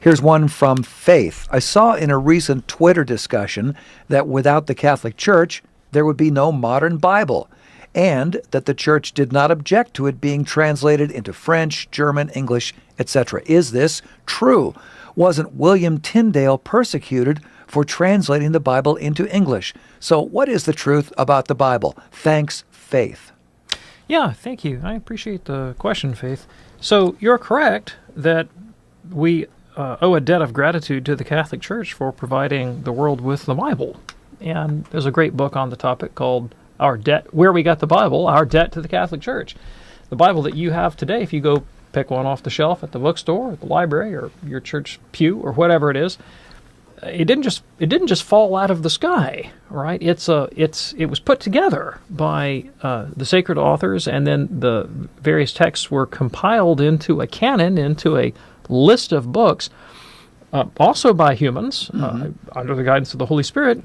Here's one from Faith. I saw in a recent Twitter discussion that without the Catholic Church, there would be no modern Bible, and that the Church did not object to it being translated into French, German, English, etc. Is this true? Wasn't William Tyndale persecuted for translating the Bible into English? So what is the truth about the Bible? Thanks, Faith. Yeah, thank you. I appreciate the question, Faith. So you're correct that we owe a debt of gratitude to the Catholic Church for providing the world with the Bible. And there's a great book on the topic called Our Debt, Where We Got the Bible, Our Debt to the Catholic Church. The Bible that you have today, if you go pick one off the shelf at the bookstore, or at the library, or your church pew, or whatever it is, it didn't just fall out of the sky, right? It was put together by the sacred authors, and then the various texts were compiled into a canon, into a list of books, also by humans, under the guidance of the Holy Spirit,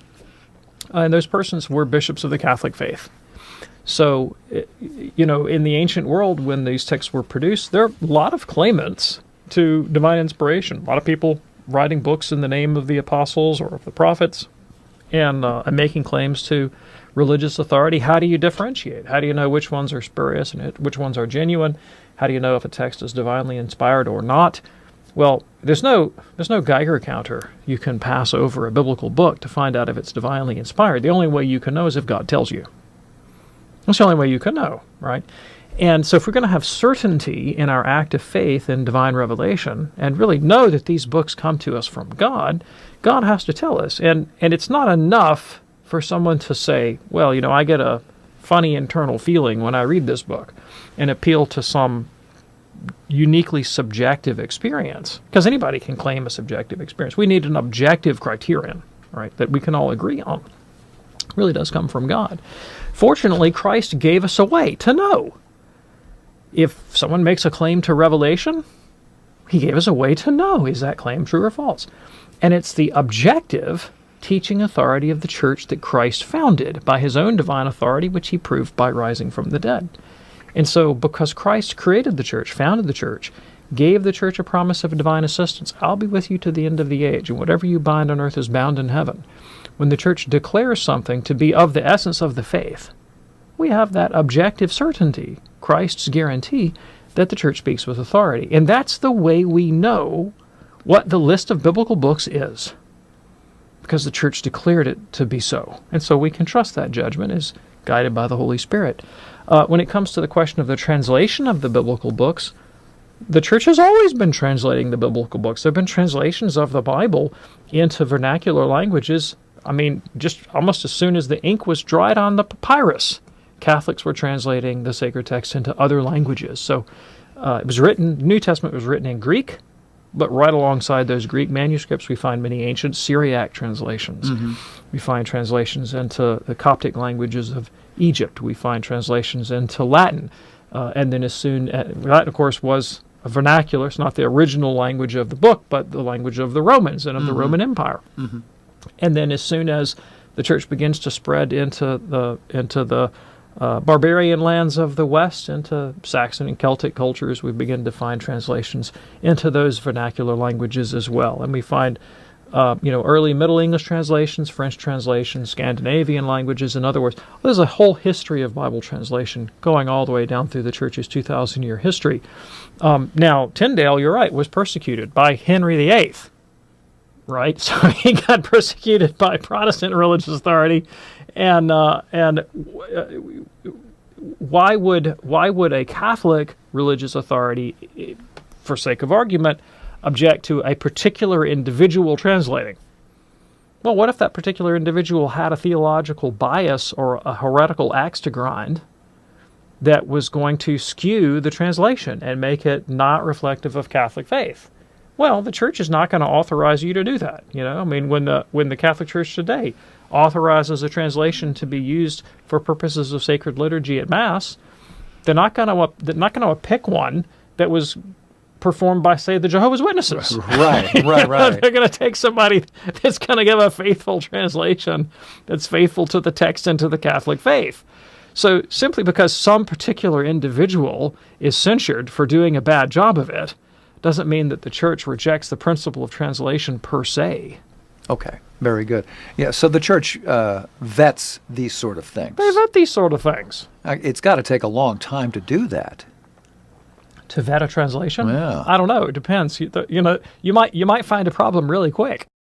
and those persons were bishops of the Catholic faith. So, in the ancient world, when these texts were produced, there are a lot of claimants to divine inspiration. A lot of people writing books in the name of the apostles or of the prophets, and making claims to religious authority. How do you differentiate? How do you know which ones are spurious and which ones are genuine? How do you know if a text is divinely inspired or not? Well, there's no Geiger counter you can pass over a biblical book to find out if it's divinely inspired. The only way you can know is if God tells you. That's the only way you can know, right? And so if we're going to have certainty in our act of faith in divine revelation and really know that these books come to us from God, God has to tell us. And it's not enough for someone to say, well, I get a funny internal feeling when I read this book, and appeal to some uniquely subjective experience, because anybody can claim a subjective experience. We need an objective criterion, right, that we can all agree on. It really does come from God. Fortunately, Christ gave us a way to know. If someone makes a claim to revelation, he gave us a way to know, is that claim true or false? And it's the objective teaching authority of the church that Christ founded by his own divine authority, which he proved by rising from the dead. And so, because Christ created the church, founded the church, gave the church a promise of divine assistance, I'll be with you to the end of the age, and whatever you bind on earth is bound in heaven. When the church declares something to be of the essence of the faith, we have that objective certainty, Christ's guarantee, that the church speaks with authority. And that's the way we know what the list of biblical books is, because the church declared it to be so. And so we can trust that judgment is guided by the Holy Spirit. When it comes to the question of the translation of the biblical books, the church has always been translating the biblical books. There have been translations of the Bible into vernacular languages. I mean, just almost as soon as the ink was dried on the papyrus, Catholics were translating the sacred text into other languages. So it was written, the New Testament was written in Greek, but right alongside those Greek manuscripts, we find many ancient Syriac translations. We find translations into the Coptic languages of Egypt. We find translations into Latin. And then Latin, of course, was a vernacular. It's not the original language of the book, but the language of the Romans and of the Roman Empire. And then as soon as the church begins to spread into the barbarian lands of the West, into Saxon and Celtic cultures, we begin to find translations into those vernacular languages as well. And we find early Middle English translations, French translations, Scandinavian languages. In other words, there's a whole history of Bible translation going all the way down through the church's 2,000-year history. Now, Tyndale, you're right, was persecuted by Henry VIII, right? So he got persecuted by Protestant religious authority, and why would a Catholic religious authority, for sake of argument, object to a particular individual translating? Well, what if that particular individual had a theological bias or a heretical axe to grind that was going to skew the translation and make it not reflective of Catholic faith? Well, the church is not going to authorize you to do that. I mean, when the Catholic Church today authorizes a translation to be used for purposes of sacred liturgy at Mass, they're not going to pick one that was performed by, say, the Jehovah's Witnesses. Right. They're going to take somebody that's going to give a faithful translation that's faithful to the text and to the Catholic faith. So simply because some particular individual is censured for doing a bad job of it doesn't mean that the church rejects the principle of translation per se. Okay, very good. Yeah, so the church vets these sort of things. They vet these sort of things. It's got to take a long time to do that. To vet a translation? Yeah. I don't know. It depends. You know, you might find a problem really quick.